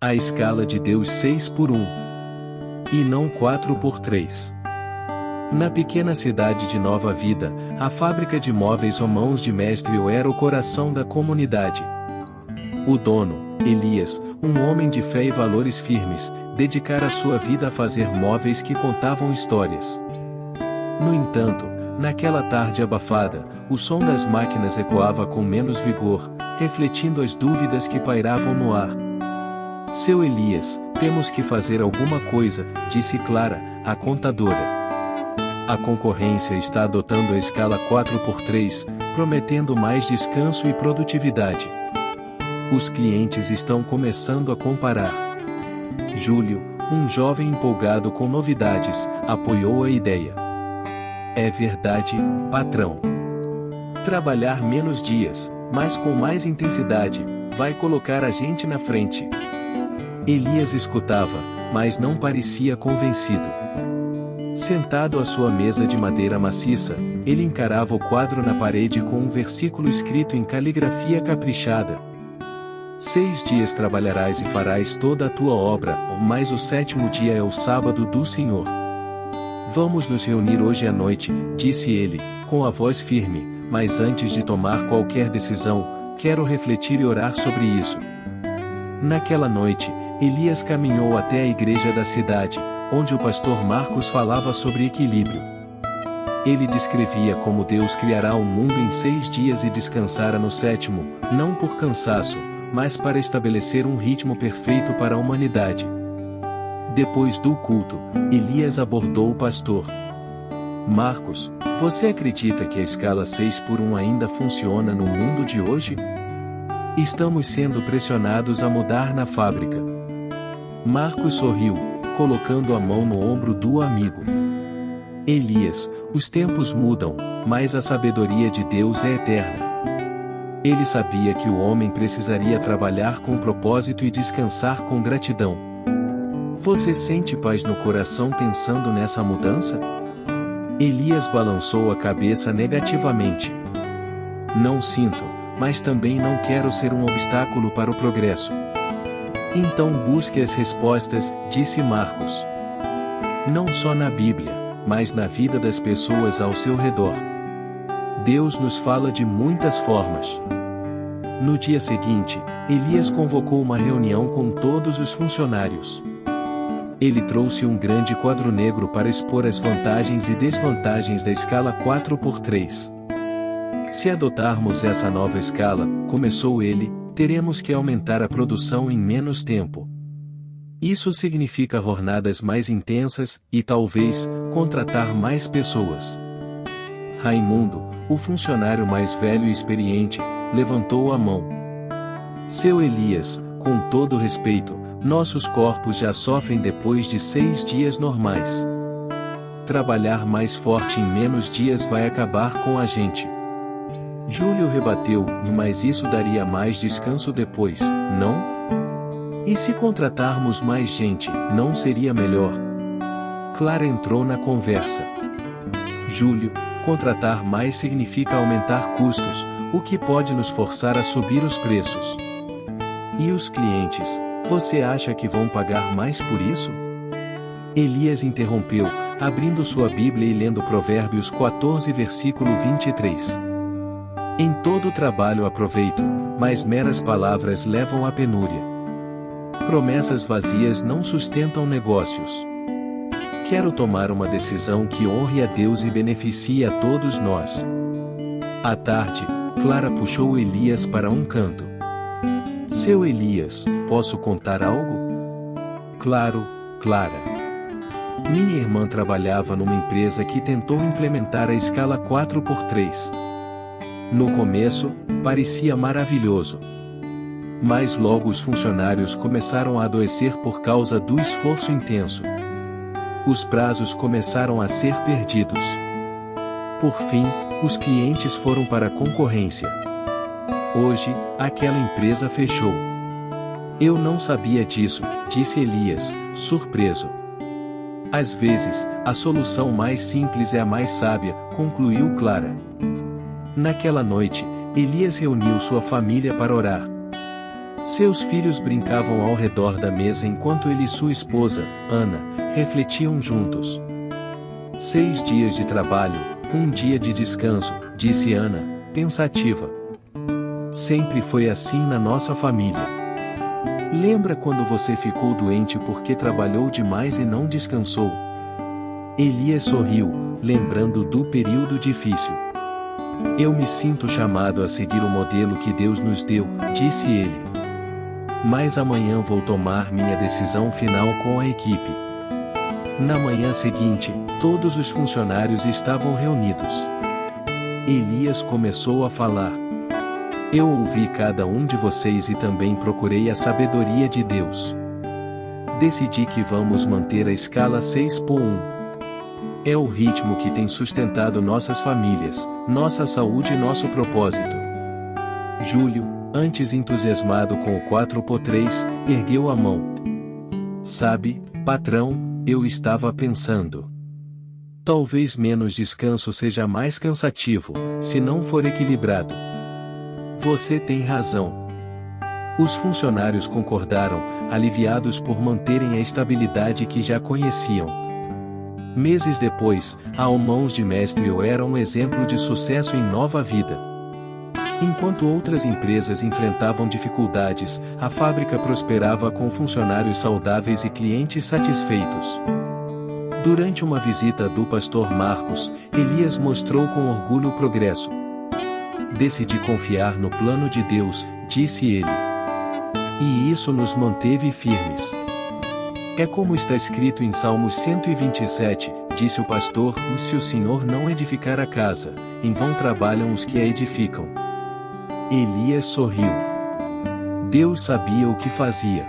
A escala de Deus 6 por 1. E não 4 por 3. Na pequena cidade de Nova Vida, a fábrica de móveis Mãos de Mestre era o coração da comunidade. O dono, Elias, um homem de fé e valores firmes, dedicara sua vida a fazer móveis que contavam histórias. No entanto, naquela tarde abafada, o som das máquinas ecoava com menos vigor, refletindo as dúvidas que pairavam no ar. Seu Elias, temos que fazer alguma coisa, disse Clara, a contadora. A concorrência está adotando a escala 4 por 3, prometendo mais descanso e produtividade. Os clientes estão começando a comparar. Júlio, um jovem empolgado com novidades, apoiou a ideia. É verdade, patrão. Trabalhar menos dias, mas com mais intensidade, vai colocar a gente na frente. Elias escutava, mas não parecia convencido. Sentado à sua mesa de madeira maciça, ele encarava o quadro na parede com um versículo escrito em caligrafia caprichada. 6 dias trabalharás e farás toda a tua obra, mas o 7º dia é o sábado do Senhor. Vamos nos reunir hoje à noite, disse ele, com a voz firme, mas antes de tomar qualquer decisão, quero refletir e orar sobre isso. Naquela noite, Elias caminhou até a igreja da cidade, onde o pastor Marcos falava sobre equilíbrio. Ele descrevia como Deus criará o mundo em 6 dias e descansara no 7º, não por cansaço, mas para estabelecer um ritmo perfeito para a humanidade. Depois do culto, Elias abordou o pastor. Marcos, você acredita que a escala 6 por 1 ainda funciona no mundo de hoje? Estamos sendo pressionados a mudar na fábrica. Marcos sorriu, colocando a mão no ombro do amigo. Elias, os tempos mudam, mas a sabedoria de Deus é eterna. Ele sabia que o homem precisaria trabalhar com propósito e descansar com gratidão. Você sente paz no coração pensando nessa mudança? Elias balançou a cabeça negativamente. Não sinto, mas também não quero ser um obstáculo para o progresso. Então busque as respostas, disse Marcos. Não só na Bíblia, mas na vida das pessoas ao seu redor. Deus nos fala de muitas formas. No dia seguinte, Elias convocou uma reunião com todos os funcionários. Ele trouxe um grande quadro negro para expor as vantagens e desvantagens da escala 4 por 3. Se adotarmos essa nova escala, começou ele, teremos que aumentar a produção em menos tempo. Isso significa jornadas mais intensas e, talvez, contratar mais pessoas. Raimundo, o funcionário mais velho e experiente, levantou a mão. Seu Elias, com todo respeito, nossos corpos já sofrem depois de 6 dias normais. Trabalhar mais forte em menos dias vai acabar com a gente. Júlio rebateu, mas isso daria mais descanso depois, não? E se contratarmos mais gente, não seria melhor? Clara entrou na conversa. Júlio, contratar mais significa aumentar custos, o que pode nos forçar a subir os preços. E os clientes, você acha que vão pagar mais por isso? Elias interrompeu, abrindo sua Bíblia e lendo Provérbios 14 versículo 23. Em todo trabalho há proveito, mas meras palavras levam à penúria. Promessas vazias não sustentam negócios. Quero tomar uma decisão que honre a Deus e beneficie a todos nós. À tarde, Clara puxou Elias para um canto. Seu Elias, posso contar algo? Claro, Clara. Minha irmã trabalhava numa empresa que tentou implementar a escala 4 por 3. No começo, parecia maravilhoso. Mas logo os funcionários começaram a adoecer por causa do esforço intenso. Os prazos começaram a ser perdidos. Por fim, os clientes foram para a concorrência. Hoje, aquela empresa fechou. Eu não sabia disso, disse Elias, surpreso. Às vezes, a solução mais simples é a mais sábia, concluiu Clara. Naquela noite, Elias reuniu sua família para orar. Seus filhos brincavam ao redor da mesa enquanto ele e sua esposa, Ana, refletiam juntos. 6 dias de trabalho, 1 dia de descanso, disse Ana, pensativa. Sempre foi assim na nossa família. Lembra quando você ficou doente porque trabalhou demais e não descansou? Elias sorriu, lembrando do período difícil. Eu me sinto chamado a seguir o modelo que Deus nos deu, disse ele. Mas amanhã vou tomar minha decisão final com a equipe. Na manhã seguinte, todos os funcionários estavam reunidos. Elias começou a falar. Eu ouvi cada um de vocês e também procurei a sabedoria de Deus. Decidi que vamos manter a escala 6x1. É o ritmo que tem sustentado nossas famílias, nossa saúde e nosso propósito. Júlio, antes entusiasmado com o 4x3, ergueu a mão. Sabe, patrão, eu estava pensando. Talvez menos descanso seja mais cansativo, se não for equilibrado. Você tem razão. Os funcionários concordaram, aliviados por manterem a estabilidade que já conheciam. Meses depois, a Mãos de Mestre era um exemplo de sucesso em nova vida. Enquanto outras empresas enfrentavam dificuldades, a fábrica prosperava com funcionários saudáveis e clientes satisfeitos. Durante uma visita do pastor Marcos, Elias mostrou com orgulho o progresso. Decidi confiar no plano de Deus, disse ele. E isso nos manteve firmes. É como está escrito em Salmos 127, disse o pastor, se o Senhor não edificar a casa, em vão trabalham os que a edificam. Elias sorriu. Deus sabia o que fazia.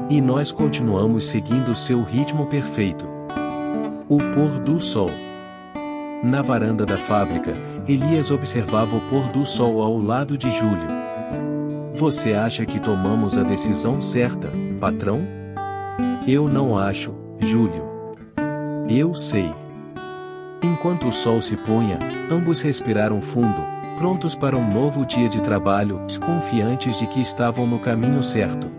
E nós continuamos seguindo seu ritmo perfeito. O pôr do sol. Na varanda da fábrica, Elias observava o pôr do sol ao lado de Júlio. Você acha que tomamos a decisão certa, patrão? Eu não acho, Júlio. Eu sei. Enquanto o sol se punha, ambos respiraram fundo, prontos para um novo dia de trabalho, confiantes de que estavam no caminho certo.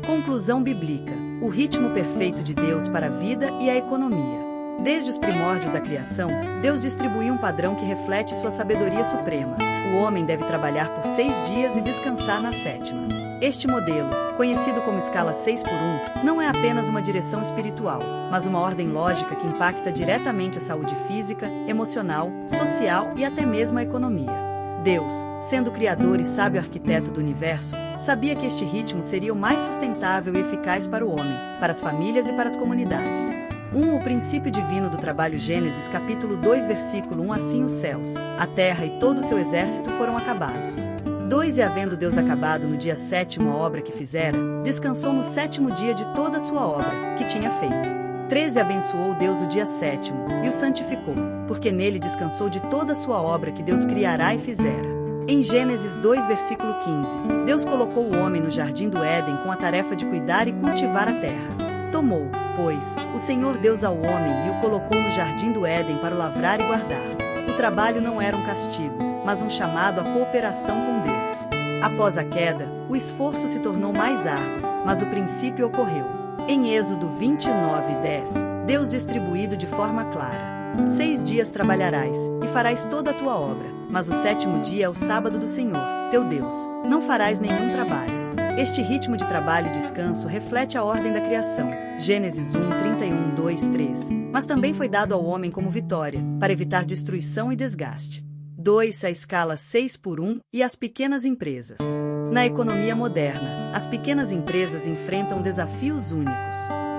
Conclusão bíblica: o ritmo perfeito de Deus para a vida e a economia. Desde os primórdios da criação, Deus distribuiu um padrão que reflete sua sabedoria suprema. O homem deve trabalhar por 6 dias e descansar na 7ª. Este modelo, conhecido como escala 6x1, não é apenas uma direção espiritual, mas uma ordem lógica que impacta diretamente a saúde física, emocional, social e até mesmo a economia. Deus, sendo o criador e sábio arquiteto do universo, sabia que este ritmo seria o mais sustentável e eficaz para o homem, para as famílias e para as comunidades. O princípio divino do trabalho. Gênesis capítulo 2 versículo 1. Assim os céus, a terra e todo o seu exército foram acabados. 2. E havendo Deus acabado no dia 7º a obra que fizera, descansou no 7º dia de toda a sua obra, que tinha feito. 3. E abençoou Deus o dia 7º, e o santificou, porque nele descansou de toda a sua obra que Deus criará e fizera. Em Gênesis 2 versículo 15, Deus colocou o homem no jardim do Éden com a tarefa de cuidar e cultivar a terra. Tomou, pois, o Senhor Deus ao homem e o colocou no jardim do Éden para o lavrar e guardar. O trabalho não era um castigo, mas um chamado à cooperação com Deus. Após a queda, o esforço se tornou mais árduo, mas o princípio ocorreu. Em Êxodo 29:10, Deus distribuído de forma clara: 6 dias trabalharás, e farás toda a tua obra, mas o 7º dia é o sábado do Senhor, teu Deus. Não farás nenhum trabalho. Este ritmo de trabalho e descanso reflete a ordem da criação. Gênesis 1, 31, 2, 3. Mas também foi dado ao homem como vitória, para evitar destruição e desgaste. 2. A escala 6x1 e as pequenas empresas. Na economia moderna, as pequenas empresas enfrentam desafios únicos.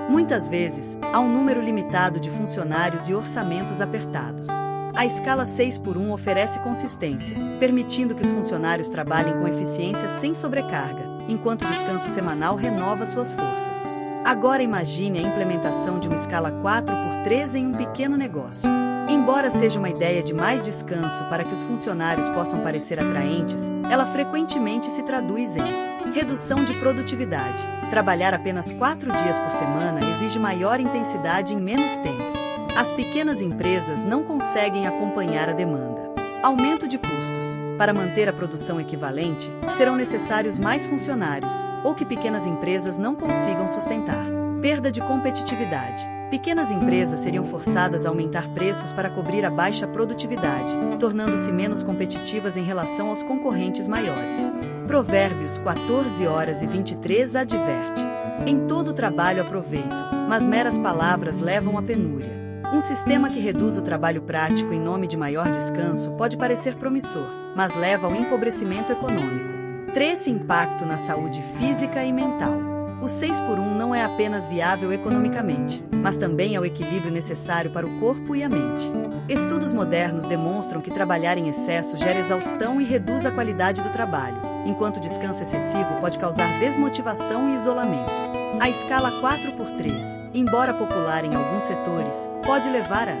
Muitas vezes, há um número limitado de funcionários e orçamentos apertados. A escala 6x1 oferece consistência, permitindo que os funcionários trabalhem com eficiência sem sobrecarga, enquanto o descanso semanal renova suas forças. Agora imagine a implementação de uma escala 4x3 em um pequeno negócio. Embora seja uma ideia de mais descanso para que os funcionários possam parecer atraentes, ela frequentemente se traduz em redução de produtividade. Trabalhar apenas 4 dias por semana exige maior intensidade em menos tempo. As pequenas empresas não conseguem acompanhar a demanda. Aumento de custos. Para manter a produção equivalente, serão necessários mais funcionários, ou que pequenas empresas não consigam sustentar. Perda de competitividade. Pequenas empresas seriam forçadas a aumentar preços para cobrir a baixa produtividade, tornando-se menos competitivas em relação aos concorrentes maiores. Provérbios 14:23 adverte: em todo trabalho há proveito, mas meras palavras levam à penúria. Um sistema que reduz o trabalho prático em nome de maior descanso pode parecer promissor, mas leva ao empobrecimento econômico. 3. Impacto na saúde física e mental. O 6x1 não é apenas viável economicamente, mas também é o equilíbrio necessário para o corpo e a mente. Estudos modernos demonstram que trabalhar em excesso gera exaustão e reduz a qualidade do trabalho, enquanto o descanso excessivo pode causar desmotivação e isolamento. A escala 4x3, embora popular em alguns setores, pode levar a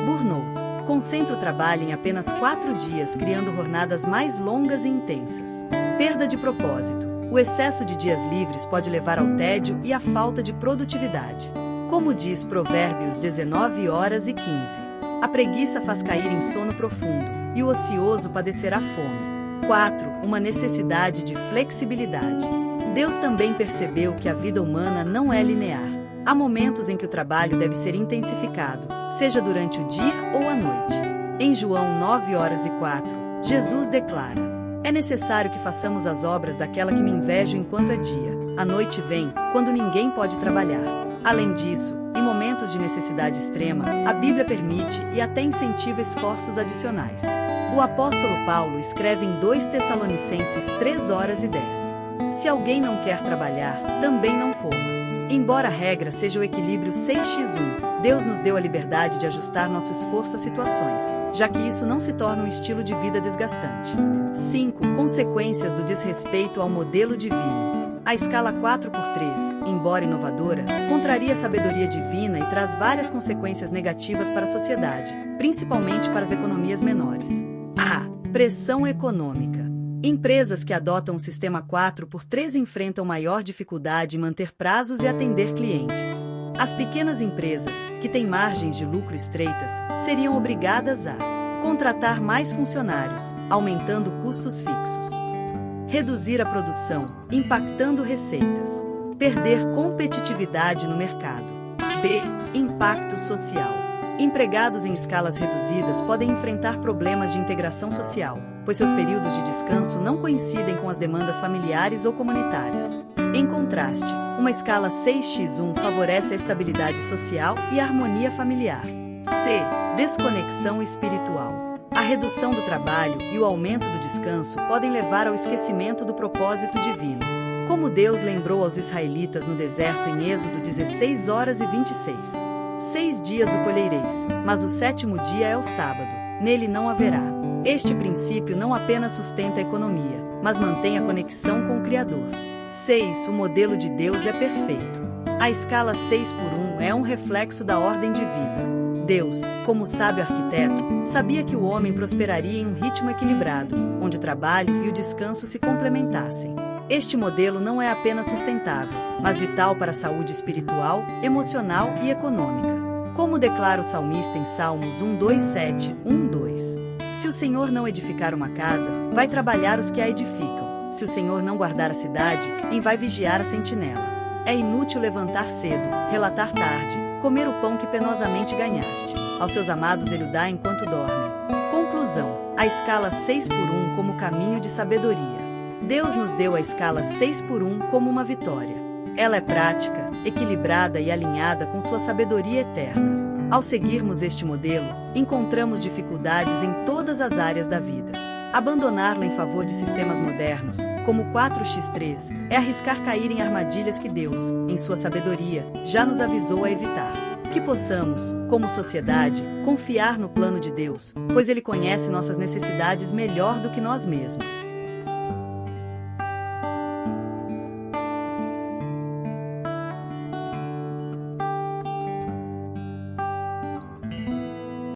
burnout. Concentra o trabalho em apenas 4 dias, criando jornadas mais longas e intensas. Perda de propósito. O excesso de dias livres pode levar ao tédio e à falta de produtividade. Como diz Provérbios 19:15, a preguiça faz cair em sono profundo, e o ocioso padecerá fome. 4. Uma necessidade de flexibilidade. Deus também percebeu que a vida humana não é linear. Há momentos em que o trabalho deve ser intensificado, seja durante o dia ou a noite. Em João 9:04, Jesus declara: é necessário que façamos as obras daquela que me invejo enquanto é dia. A noite vem, quando ninguém pode trabalhar. Além disso, em momentos de necessidade extrema, a Bíblia permite e até incentiva esforços adicionais. O apóstolo Paulo escreve em 2 Tessalonicenses 3:10: se alguém não quer trabalhar, também não coma. Embora a regra seja o equilíbrio 6x1, Deus nos deu a liberdade de ajustar nosso esforço às situações, já que isso não se torna um estilo de vida desgastante. 5. Consequências do desrespeito ao modelo divino. A escala 4x3, embora inovadora, contraria a sabedoria divina e traz várias consequências negativas para a sociedade, principalmente para as economias menores. A. Pressão econômica. Empresas que adotam o sistema 4x3 enfrentam maior dificuldade em manter prazos e atender clientes. As pequenas empresas, que têm margens de lucro estreitas, seriam obrigadas a contratar mais funcionários, aumentando custos fixos. Reduzir a produção, impactando receitas. Perder competitividade no mercado. B. Impacto social. Empregados em escalas reduzidas podem enfrentar problemas de integração social, pois seus períodos de descanso não coincidem com as demandas familiares ou comunitárias. Em contraste, uma escala 6x1 favorece a estabilidade social e a harmonia familiar. C. Desconexão espiritual. A redução do trabalho e o aumento do descanso podem levar ao esquecimento do propósito divino. Como Deus lembrou aos israelitas no deserto em Êxodo 16:26. 6 dias o colhereis, mas o 7º dia é o sábado, nele não haverá. Este princípio não apenas sustenta a economia, mas mantém a conexão com o Criador. 6. O modelo de Deus é perfeito. A escala 6x1 é um reflexo da ordem divina. Deus, como sábio arquiteto, sabia que o homem prosperaria em um ritmo equilibrado, onde o trabalho e o descanso se complementassem. Este modelo não é apenas sustentável, mas vital para a saúde espiritual, emocional e econômica. Como declara o salmista em Salmos 1:7-1:2. Se o Senhor não edificar uma casa, vai trabalhar os que a edificam. Se o Senhor não guardar a cidade, em vai vigiar a sentinela. É inútil levantar cedo, relatar tarde, comer o pão que penosamente ganhaste. Aos seus amados ele o dá enquanto dormem. Conclusão. A escala 6x1 como caminho de sabedoria. Deus nos deu a escala 6x1 como uma vitória. Ela é prática, equilibrada e alinhada com sua sabedoria eterna. Ao seguirmos este modelo, encontramos dificuldades em todas as áreas da vida. Abandoná-lo em favor de sistemas modernos, como o 4x3, é arriscar cair em armadilhas que Deus, em sua sabedoria, já nos avisou a evitar. Que possamos, como sociedade, confiar no plano de Deus, pois Ele conhece nossas necessidades melhor do que nós mesmos.